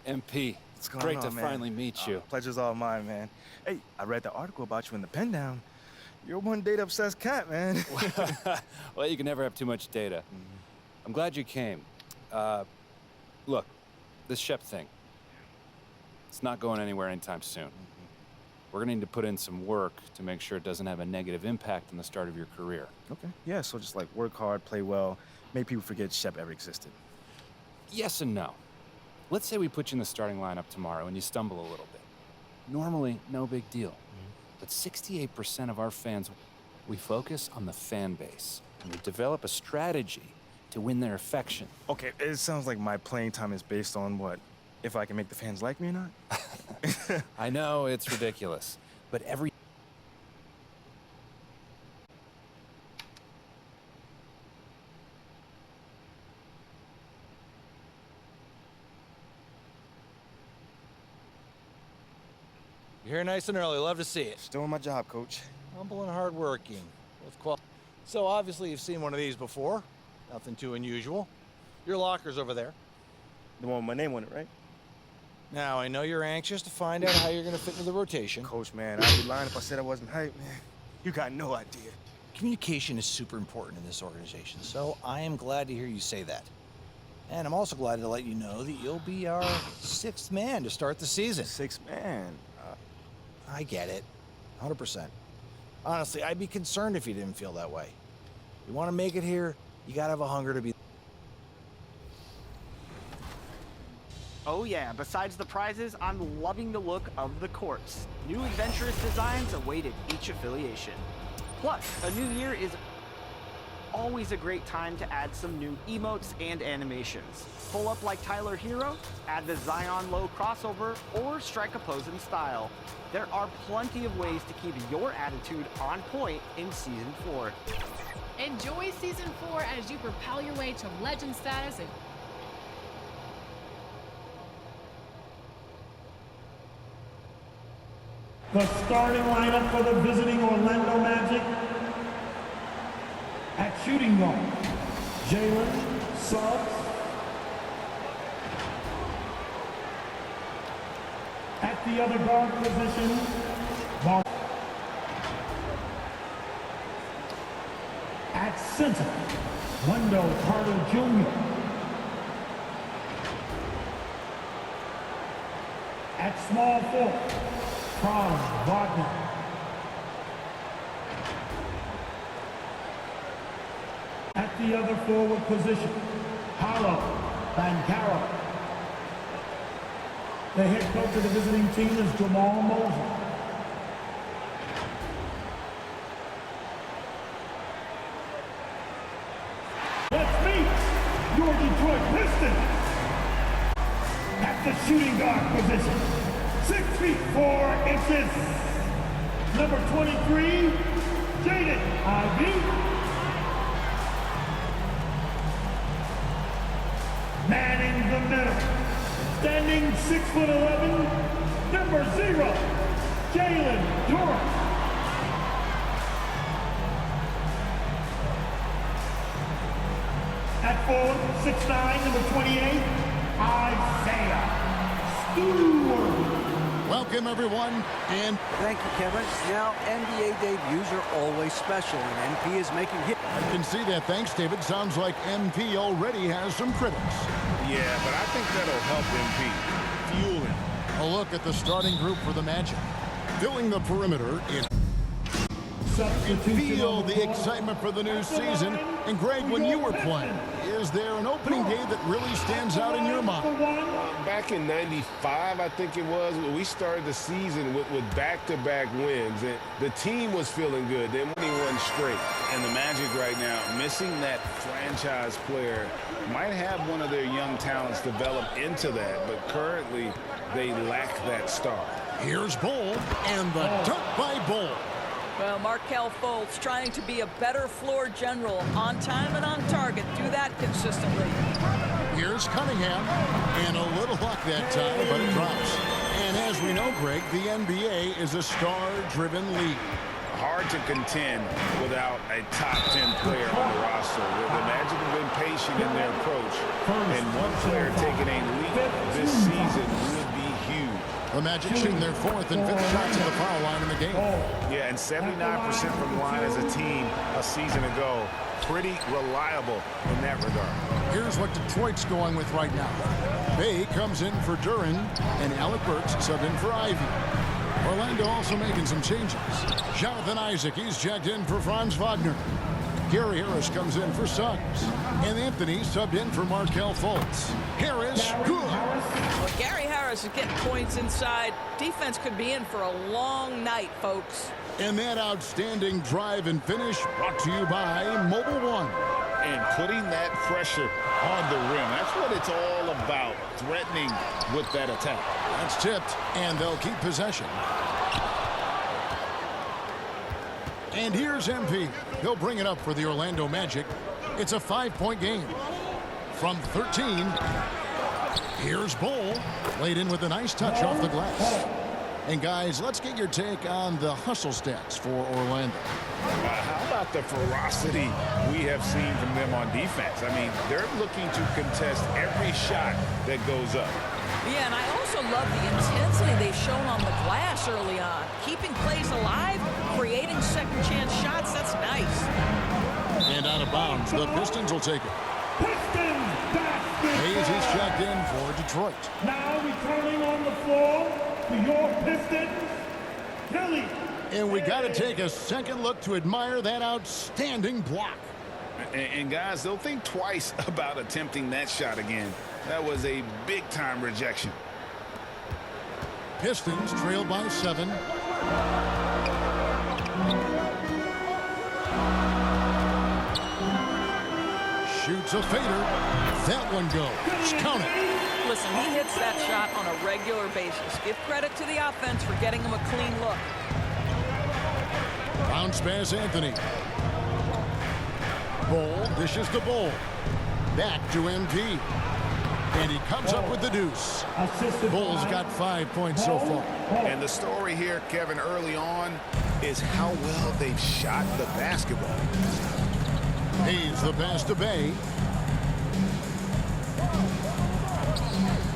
MP, What's going great on, to man? finally meet you. Pleasure's all mine, man. Hey, I read the article about you in the Pen Down. You're one data-obsessed cat, man. Well, you can never have too much data. I'm glad you came. Look, this Shep thing, it's not going anywhere anytime soon. We're gonna need to put in some work to make sure it doesn't have a negative impact on the start of your career. Okay. Yeah, so just like work hard, play well, make people forget Shep ever existed. Yes and no. Let's say we put you in the starting lineup tomorrow and you stumble a little bit. Normally, no big deal. But 68% of our fans, we focus on the fan base. And we develop a strategy to win their affection. Okay, it sounds like my playing time is based on what? If I can make the fans like me or not? I know, it's ridiculous. But every... You're here nice and early. Love to see it. Just doing my job, coach. Humble and hardworking. With quality. So obviously you've seen one of these before. Nothing too unusual. Your locker's over there. The one with my name on it, right? Now, I know you're anxious to find out how you're going to fit into the rotation. Coach, man, I'd be lying if I said I wasn't hyped, man. You got no idea. Communication is super important in this organization, so I am glad to hear you say that. And I'm also glad to let you know that you'll be our 6th man to start the season. 6th man. I get it. 100%. Honestly, I'd be concerned if you didn't feel that way. You want to make it here, you gotta have a hunger to be... Oh yeah, besides the prizes, I'm loving the look of the courts. New adventurous designs awaited each affiliation. Plus, a new year is always a great time to add some new emotes and animations. Pull up like Tyler Hero, add the Zion Low crossover, or strike a pose in style. There are plenty of ways to keep your attitude on point in Season 4. Enjoy Season 4 as you propel your way to legend status and The starting lineup for the visiting Orlando Magic. At shooting guard, Jalen Suggs. At the other guard position, Mark. At center, Wendell Carter Jr. At small forward, Franz Wagner. At the other forward position, Paolo Banchero. The head coach of the visiting team is Jamal Mosley. Let's meet your Detroit Pistons. At the shooting guard position, 6 feet 4 inches, number 23, Jaden Ivey. Manning the middle, standing 6'11", number 0, Jalen Duren. At forward, 6'9", number 28, Isaiah Stewart. Welcome, everyone, and thank you, Kevin. Now, NBA debuts are always special, and MP is making hit. I can see that. Thanks, David. Sounds like MP already has some critics. Yeah, but I think that'll help MP. Fuel him. A look at the starting group for the Magic. Filling the perimeter in... Feel the excitement for the new season. And Greg, when you were playing, is there an opening day that really stands out in your mind? Back in '95, I think it was, we started the season with back-to-back wins. And the team was feeling good. They won straight. And the Magic right now, missing that franchise player, might have one of their young talents develop into that. But currently, they lack that star. Here's Bull, and the dunk by Bull. Well, Markelle Fultz trying to be a better floor general, on time and on target. Do that consistently. Here's Cunningham, and a little luck that time, but it drops. And as we know, Greg, the NBA is a star-driven league. Hard to contend without a top 10 player on the roster. The Magic have been patient. determination in their approach. And one player taking a leap this season would be huge. The Magic shooting their 4th and 5th shots at the foul line in the game. Yeah, and 79% from the line as a team a season ago. Pretty reliable in that regard. Here's what Detroit's going with right now. Bay comes in for Duran, and Alec Burks subbed in for Ivy. Orlando also making some changes. Jonathan Isaac, he's checked in for Franz Wagner. Gary Harris comes in for Suggs. And Anthony subbed in for Markelle Fultz. Harris, good. Well, Gary Harris is getting points inside. Defense could be in for a long night, folks. And that outstanding drive and finish brought to you by Mobile One. And putting that pressure on the rim. That's what it's all about, threatening with that attack. That's tipped, and they'll keep possession. And here's MP. He'll bring it up for the Orlando Magic. It's a 5-point game. From 13, here's Bull. Laid in with a nice touch off the glass. And guys, let's get your take on the hustle stats for Orlando. How about the ferocity we have seen from them on defense? I mean, they're looking to contest every shot that goes up. Yeah, and I also love the intensity they've shown on the glass early on. Keeping plays alive, creating second chance shots, that's nice. And out of bounds, the Pistons will take it. Pistons basket. Hayes is checked in for Detroit. Now returning on the floor to your Pistons, Kelly. And we got to take a second look to admire that outstanding block. And guys, they'll think twice about attempting that shot again. That was a big-time rejection. Pistons trail by 7. Shoots a fader. That one goes. Count it. Listen, he hits that shot on a regular basis. Give credit to the offense for getting him a clean look. Bounce pass Anthony. Bull dishes the Bull. Back to MP. And he comes up with the deuce. Bull's got 5 points so far. And the story here, Kevin, early on is how well they've shot the basketball. Hayes the pass to Bay.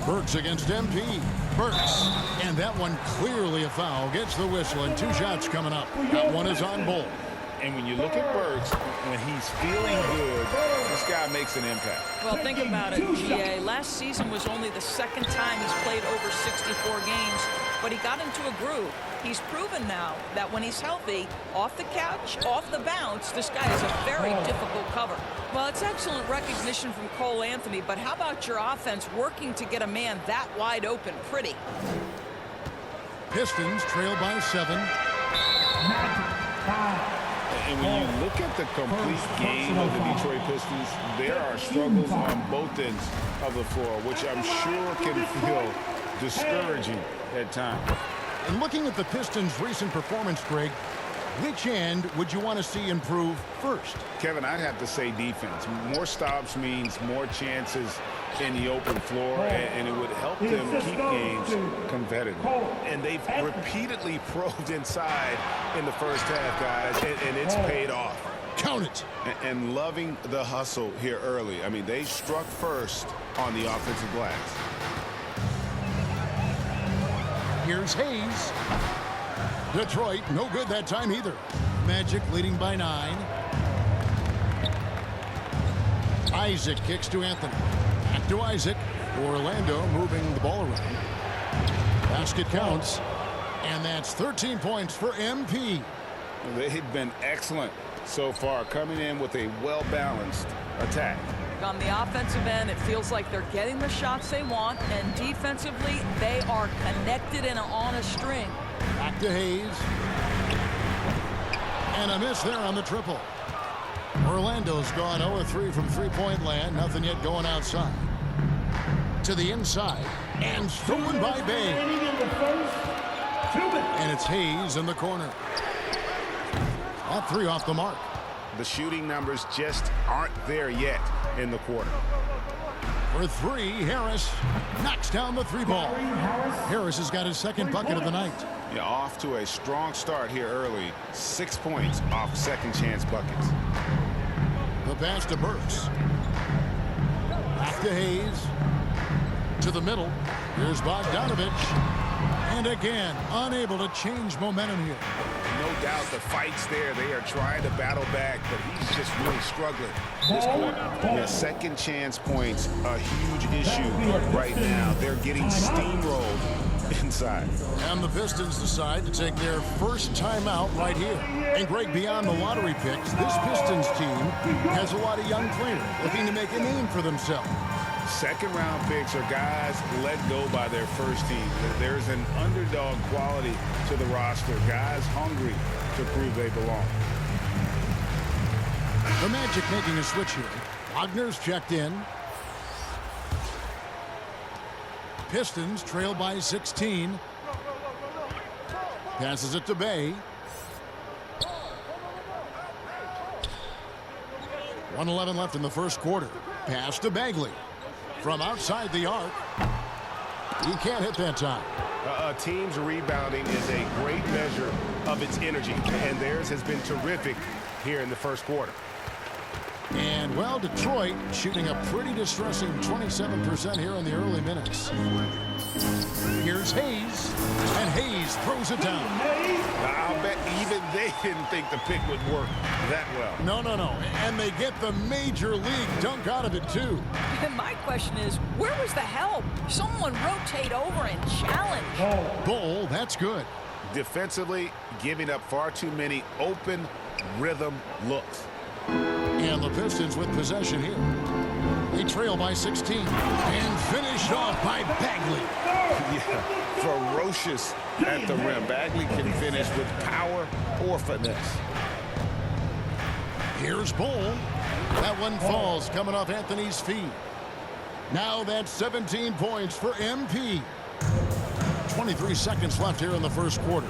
Burks against MP. Burks. And that one clearly a foul. Gets the whistle and 2 shots coming up. That one is on Bull. And when you look at Burks, when he's feeling good, this guy makes an impact. Well, think about it, GA. Last season was only the second time he's played over 64 games, but he got into a groove. He's proven now that when he's healthy, off the couch, off the bounce, this guy is a very difficult cover. Well, it's excellent recognition from Cole Anthony, but how about your offense working to get a man that wide open? Pretty. Pistons trail by 7. And when you look at the complete game of the Detroit Pistons, there are struggles on both ends of the floor, which I'm sure can feel discouraging at times. And looking at the Pistons' recent performance, Greg, which end would you want to see improve first? Kevin, I'd have to say defense. More stops means more chances in the open floor, and it would help them keep games competitive. And they've repeatedly probed inside in the first half, guys, and it's paid off. Count it. And loving the hustle here early. I mean, they struck first on the offensive glass. Here's Hayes. Detroit, no good that time either. Magic leading by 9. Isaac kicks to Anthony. Back to Isaac. Orlando moving the ball around. Basket counts. And that's 13 points for MP. They've been excellent so far, coming in with a well-balanced attack. On the offensive end, it feels like they're getting the shots they want, and defensively, they are connected and on a string. Back to Hayes. And a miss there on the triple. Orlando's gone 0-3 from three-point land. Nothing yet going outside. To the inside. And stolen by Bay. And it's Hayes in the corner. That 3 off the mark. The shooting numbers just aren't there yet in the quarter. For 3, Harris knocks down the 3-ball. Harris has got his second bucket of the night. Yeah, off to a strong start here early. 6 points off second chance buckets. The pass to Burks. Back to Hayes. To the middle. Here's Bogdanovich. And again, unable to change momentum here. No doubt the fight's there. They are trying to battle back, but he's just really struggling this quarter. Yeah, second chance points, a huge issue right now. They're getting steamrolled inside. And the Pistons decide to take their first timeout right here. And Greg, beyond the lottery picks, this Pistons team has a lot of young players looking to make a name for themselves. Second-round picks are guys let go by their first team. There's an underdog quality to the roster. Guys hungry to prove they belong. The Magic making a switch here. Wagner's checked in. Pistons trail by 16. Passes it to Bay. 1:11 left in the first quarter. Pass to Bagley. From outside the arc. He can't hit that time. A team's rebounding is a great measure of its energy, and theirs has been terrific here in the first quarter. And, well, Detroit shooting a pretty distressing 27% here in the early minutes. Here's Hayes, and Hayes throws it down. I'll bet even they didn't think the pick would work that well. No. And they get the major league dunk out of it, too. And my question is, where was the help? Someone rotate over and challenge. Bull, that's good. Defensively, giving up far too many open rhythm looks. And the Pistons with possession here. They trail by 16 and finished off by Bagley. Yeah, ferocious at the rim. Bagley can finish with power or finesse. Here's Bull. That one falls coming off Anthony's feet. Now that's 17 points for MP. 23 seconds left here in the first quarter.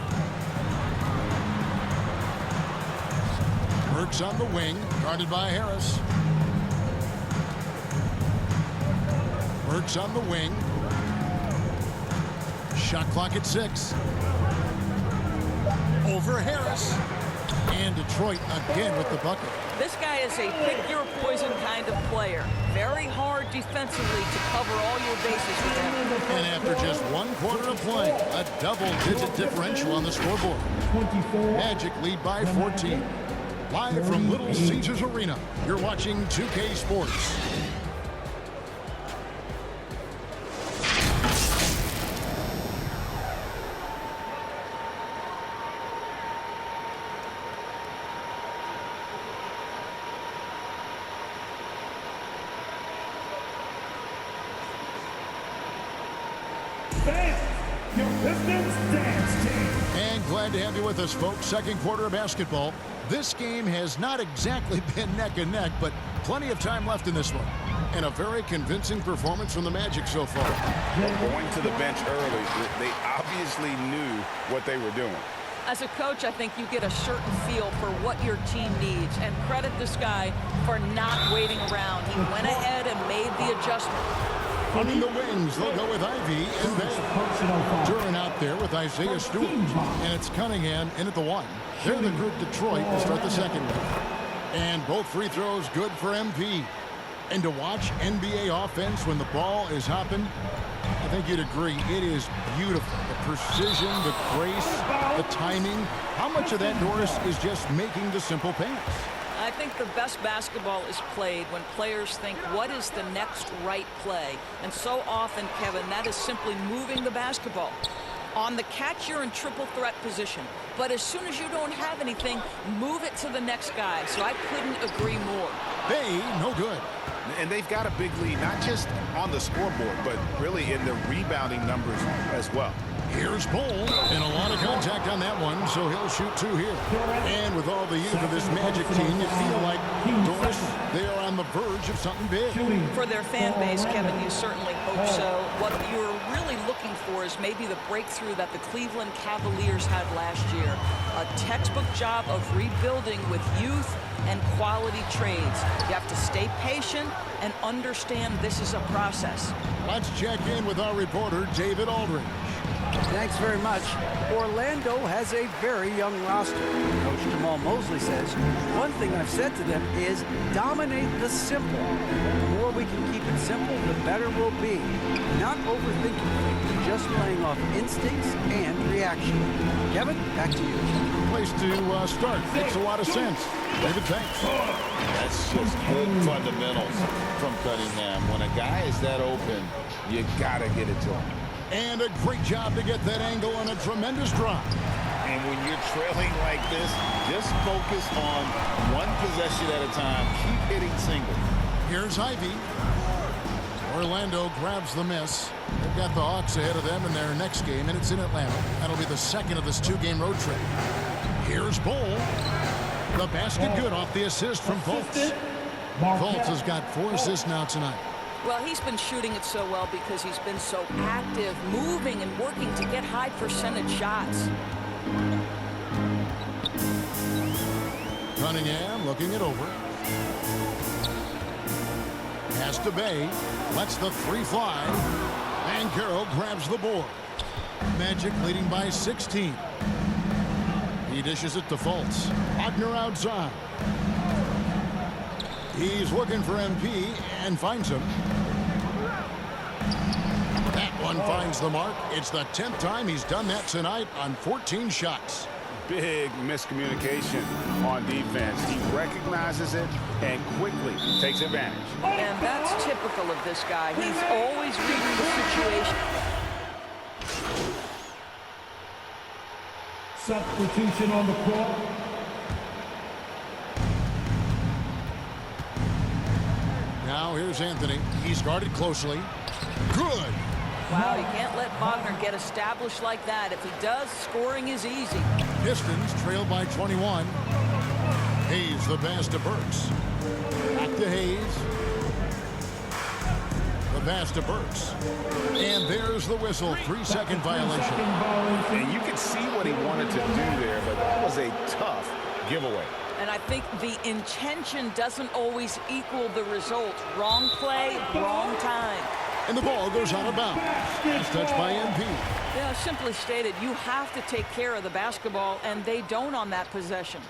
Burks on the wing, guarded by Harris. Burks on the wing. Shot clock at 6. Over Harris. And Detroit again with the bucket. This guy is a pick-your-poison kind of player. Very hard defensively to cover all your bases with him. And after just one quarter of play, a double-digit differential on the scoreboard. 24. Magic lead by 14. Live from Little Caesars Arena, you're watching 2K Sports. Fans, your Pistons dance team. And glad to have you with us, folks. Second quarter of basketball. This game has not exactly been neck and neck, but plenty of time left in this one. And a very convincing performance from the Magic so far. Going to the bench early, they obviously knew what they were doing. As a coach, I think you get a certain feel for what your team needs, and credit this guy for not waiting around. He went ahead and made the adjustment. Running the wings, they'll go with Ivy and Bay. Duran out there with Isaiah Stewart. And it's Cunningham in at the 1. They're the group Detroit to start the second with. And both free throws good for MP. And to watch NBA offense when the ball is hopping, I think you'd agree, it is beautiful. The precision, the grace, the timing. How much of that, Doris, is just making the simple pass? I think the best basketball is played when players think, what is the next right play? And so often, Kevin, that is simply moving the basketball. On the catch, you're in triple threat position. But as soon as you don't have anything, move it to the next guy. So I couldn't agree more. Bay, no good. And they've got a big lead, not just on the scoreboard, but really in the rebounding numbers as well. Here's Bull, and a lot of contact on that one, so he'll shoot 2 here. And with all the youth of this Magic team, you feel like, Doris, they are on the verge of something big. For their fan base, Kevin, you certainly hope so. What you're really looking for is maybe the breakthrough that the Cleveland Cavaliers had last year. A textbook job of rebuilding with youth and quality trades. You have to stay patient and understand this is a process. Let's check in with our reporter, David Aldridge. Thanks very much. Orlando has a very young roster. Coach Jamal Mosley says, one thing I've said to them is dominate the simple. The more we can keep it simple, the better we'll be. Not overthinking things, just playing off instincts and reaction. Kevin, back to you. Place to start. Makes a lot of sense. David, thanks. That's just good fundamentals from Cunningham. When a guy is that open, you gotta get it to him. And a great job to get that angle on a tremendous drop. And when you're trailing like this, just focus on one possession at a time. Keep hitting singles. Here's Ivy. Orlando grabs the miss. They've got the Hawks ahead of them in their next game, and it's in Atlanta. That'll be the second of this 2-game road trip. Here's Bull. The basket good off the assist from Fultz. Fultz has got 4 assists now tonight. Well, he's been shooting it so well because he's been so active, moving and working to get high percentage shots. Cunningham looking it over. Pass to Bay. Lets the 3 fly. And Carroll grabs the board. Magic leading by 16. He dishes it to Fultz. Wagner outside. He's looking for MP and finds him. That one finds the mark. It's the 10th time he's done that tonight on 14 shots. Big miscommunication on defense. He recognizes it and quickly takes advantage. And that's typical of this guy. He's always reading the situation. Substitution on the court. Now here's Anthony. He's guarded closely. Good. Wow, you can't let Wagner get established like that. If he does, scoring is easy. Pistons trail by 21. Hayes the pass to Burks. Back to Hayes. The pass to Burks. And there's the whistle. 3-second violation. And you can see what he wanted to do there, but that was a tough giveaway. And I think the intention doesn't always equal the result. Wrong play, wrong time. And the ball goes out of bounds. It's touched by MP. Yeah, simply stated, you have to take care of the basketball, and they don't on that possession.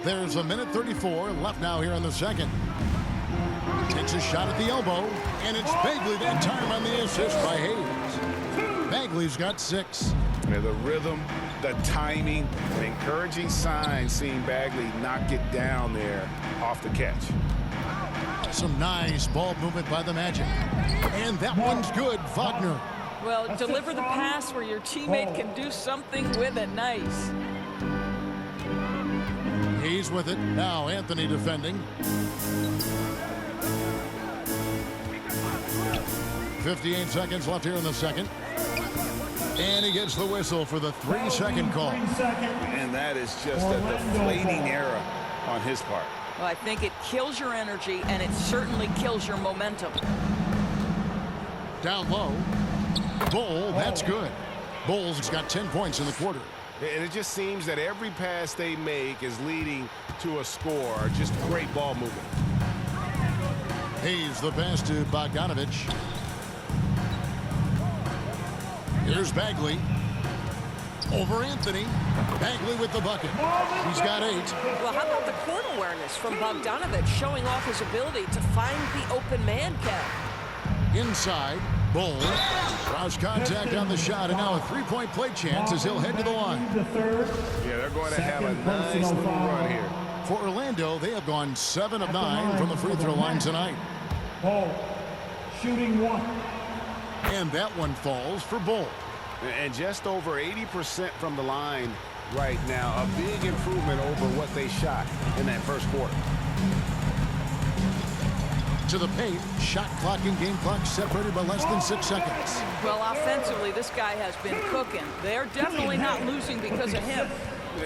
There's 1:34 left now here in the second. Takes a shot at the elbow, and it's Bagley that time on the assist by Hayes. Bagley's got 6. And the rhythm, the timing, an encouraging sign seeing Bagley knock it down there off the catch. Some nice ball movement by the Magic. And that one's good, Wagner. Well, deliver the pass where your teammate can do something with it. Nice. He's with it. Now Anthony defending. 58 seconds left here in the second. And he gets the whistle for the 3-second call. And that is just a deflating error on his part. Well, I think it kills your energy, and it certainly kills your momentum. Down low. Bull, that's good. Bull's got 10 points in the quarter. And it just seems that every pass they make is leading to a score. Just great ball movement. Hayes the pass to Bogdanovich. Here's Bagley. Over Anthony. Bagley with the bucket. He's got 8. Well, how about the court awareness from Bogdanovich showing off his ability to find the open man, Kev? Inside. Bull. Draws contact on the shot, and now a 3-point play chance as he'll head to the line. Yeah, they're going to have a nice little run here. For Orlando, they have gone 7 of 9 from the free throw line tonight. Bull, shooting 1. And that one falls for Bull. And just over 80% from the line right now. A big improvement over what they shot in that first quarter. To the paint, shot clock and game clock separated by less than 6 seconds. Well, offensively, this guy has been cooking. They're definitely not losing because of him.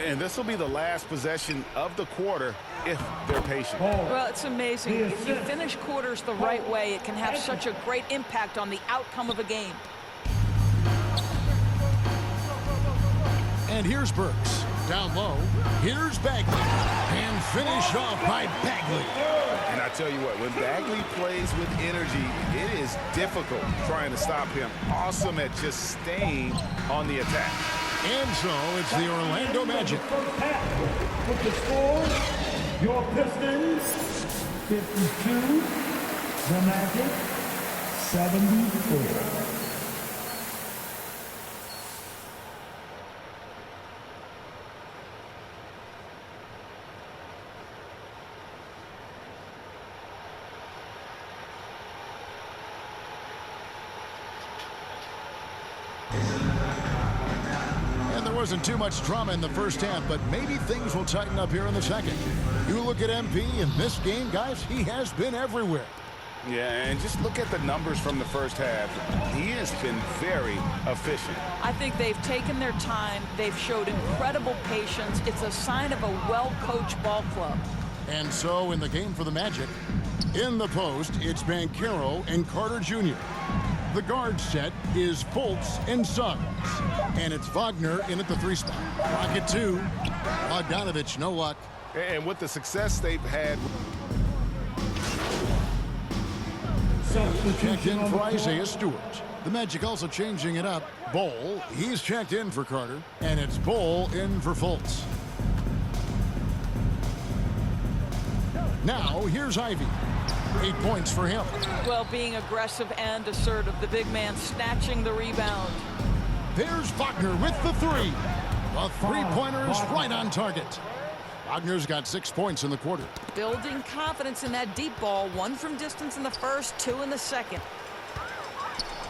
And this will be the last possession of the quarter if they're patient. Well, it's amazing. If you finish quarters the right way, it can have such a great impact on the outcome of a game. And here's Burks. Down low. Here's Bagley. And finished off by Bagley. And I I tell you what, when Bagley plays with energy, it is difficult trying to stop him. Awesome at just staying on the attack. And so it's the Orlando Magic. First half. With the score, your Pistons 52, the Magic 74. Wasn't too much drama in the first half, but maybe things will tighten up here in the second. You look at MP in this game, guys, he has been everywhere. Yeah, and just look at the numbers from the first half. He has been very efficient. I think they've taken their time. They've showed incredible patience. It's a sign of a well-coached ball club. And so in the game for the Magic, in the post, it's Banchero and Carter Jr. The guard set is Fultz and Suggs. And it's Wagner in at the 3 spot. Rocket 2. Bogdanovich, no luck. And with the success they've had. Checked in for Isaiah Stewart. The Magic also changing it up. Bol, he's checked in for Carter. And it's Bol in for Fultz. Now, here's Ivy. 8 points for him. Well, being aggressive and assertive, the big man snatching the rebound. There's Wagner with the 3. The three-pointer is right on target. Wagner's got 6 points in the quarter. Building confidence in that deep ball. 1 from distance in the first, 2 in the second.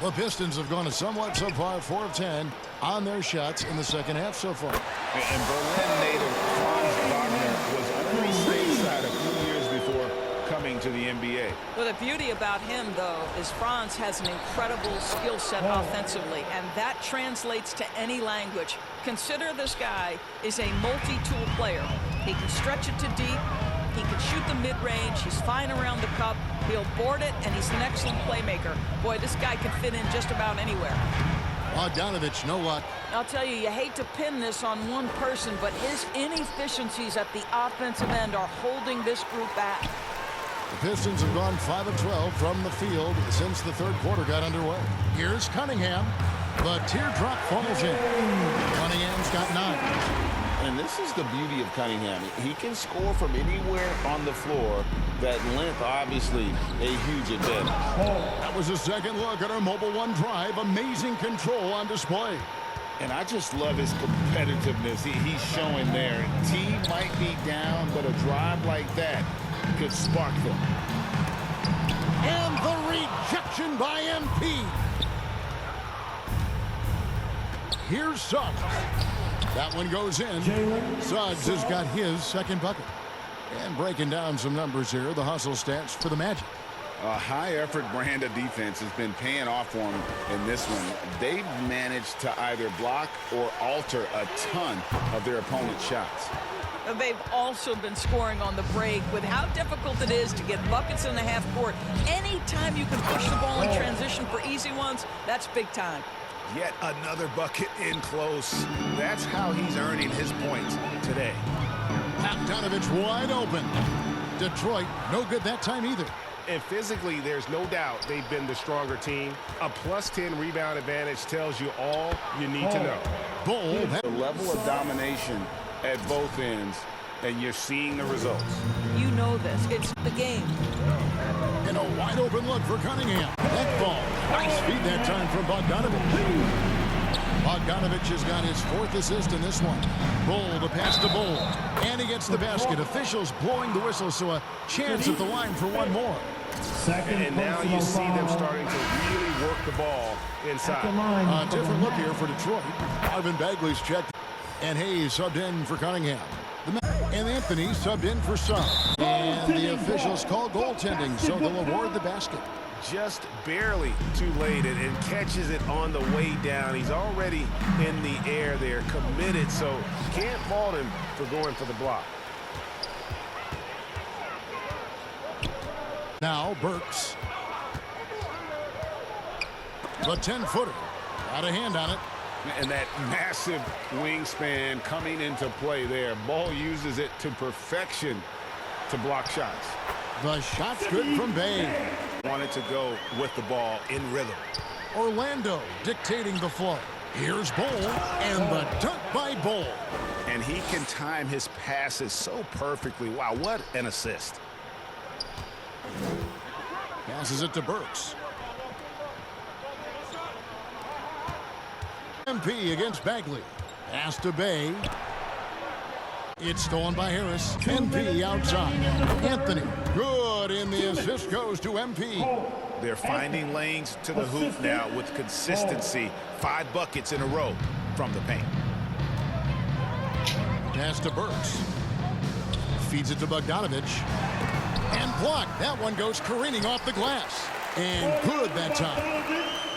The Pistons have gone a somewhat subpar 4 of 10 on their shots in the second half so far. And Berlin native Franz Wagner was only stateside a few years before coming to the NBA. Well, the beauty about him, though, is Franz has an incredible skill set offensively, and that translates to any language. Consider this guy is a multi-tool player. He can stretch it to deep. He can shoot the mid-range. He's fine around the cup. He'll board it, and he's an excellent playmaker. Boy, this guy can fit in just about anywhere. Bogdanovich, no luck. I'll tell you, you hate to pin this on one person, but his inefficiencies at the offensive end are holding this group back. The Pistons have gone 5 of 12 from the field since the third quarter got underway. Here's Cunningham. The teardrop falls in. Cunningham's got 9. And this is the beauty of Cunningham. He can score from anywhere on the floor. That length, obviously, a huge advantage. That was a second look at our Mobile One drive. Amazing control on display. And I just love his competitiveness he's showing there. Team might be down, but a drive like that could spark them. And the rejection by MP. Here's Suggs. That one goes in. Suggs has got his second bucket. And breaking down some numbers here, the hustle stats for the Magic. A high-effort brand of defense has been paying off for them in this one. They've managed to either block or alter a ton of their opponent's shots. They've also been scoring on the break with how difficult it is to get buckets in the half court. Anytime you can push the ball in transition for easy ones, that's big time. Yet another bucket in close. That's how he's earning his points today. Bogdanovich wide open. Detroit, no good that time either. And physically, there's no doubt they've been the stronger team. A +10 rebound advantage tells you all you need to know. Bol. The level of domination at both ends, and you're seeing the results. You know this. It's the game. And a wide open look for Cunningham. That ball. Nice feed that time from Bogdanovich. Bogdanovich has got his 4th assist in this one. Bol to pass to Bol. And he gets the basket. Officials blowing the whistle, so a chance at the line for one more. And now you see them starting to really work the ball inside. A different look here for Detroit. Marvin Bagley's checked. And Hayes subbed in for Cunningham. And Anthony subbed in for Suggs. And the officials call goaltending, so they'll award the basket. Just barely too late and catches it on the way down. He's already in the air there, committed, so can't fault him for going for the block. Now Burks. The 10-footer. Got a hand on it. And that massive wingspan coming into play there. Ball uses it to perfection to block shots. The shot's good from Bay. Wanted to go with the ball in rhythm. Orlando dictating the flow. Here's Bol, and the dunk by Bol. And he can time his passes so perfectly. Wow, what an assist. Passes it to Burks. MP against Bagley. Pass to Bay. It's stolen by Harris. MP outside. Anthony, good, and the assist goes to MP. They're finding lanes to the hoop now with consistency. 5 buckets in a row from the paint. Pass to Burks. Feeds it to Bogdanovich. And blocked. That one goes careening off the glass. And good that time.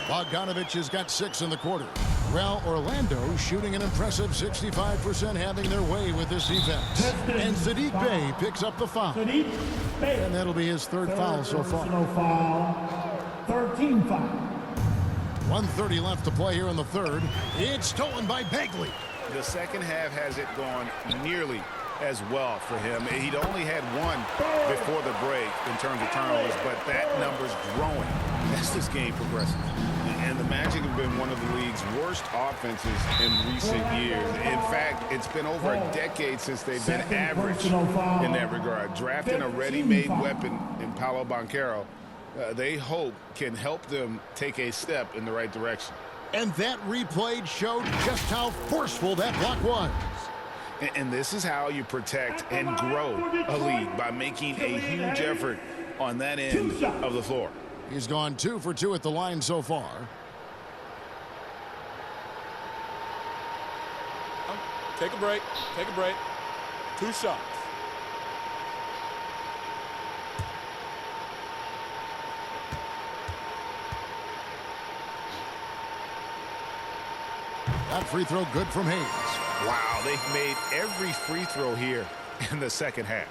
Bogdanovich has got 6 in the quarter. Well, Orlando shooting an impressive 65%, having their way with this defense. And Sadiq Bey picks up the foul. And that'll be his 3rd foul so far. 13 foul. 1:30 left to play here in the 3rd. It's stolen by Bagley. The second half hasn't gone nearly as well for him. He'd only had 1 before the break in terms of turnovers, but that number's growing as this game progresses. And the Magic have been one of the league's worst offenses in recent years. In fact, it's been over a decade since they've been average in that regard. Drafting a ready-made weapon in Paolo Banchero, they hope can help them take a step in the right direction. And that replay showed just how forceful that block was. And this is how you protect and grow a lead, by making a huge effort on that end of the floor. He's gone 2 for 2 at the line so far. Take a break. Take a break. 2 shots. That free throw good from Hayes. Wow, they've made every free throw here in the second half.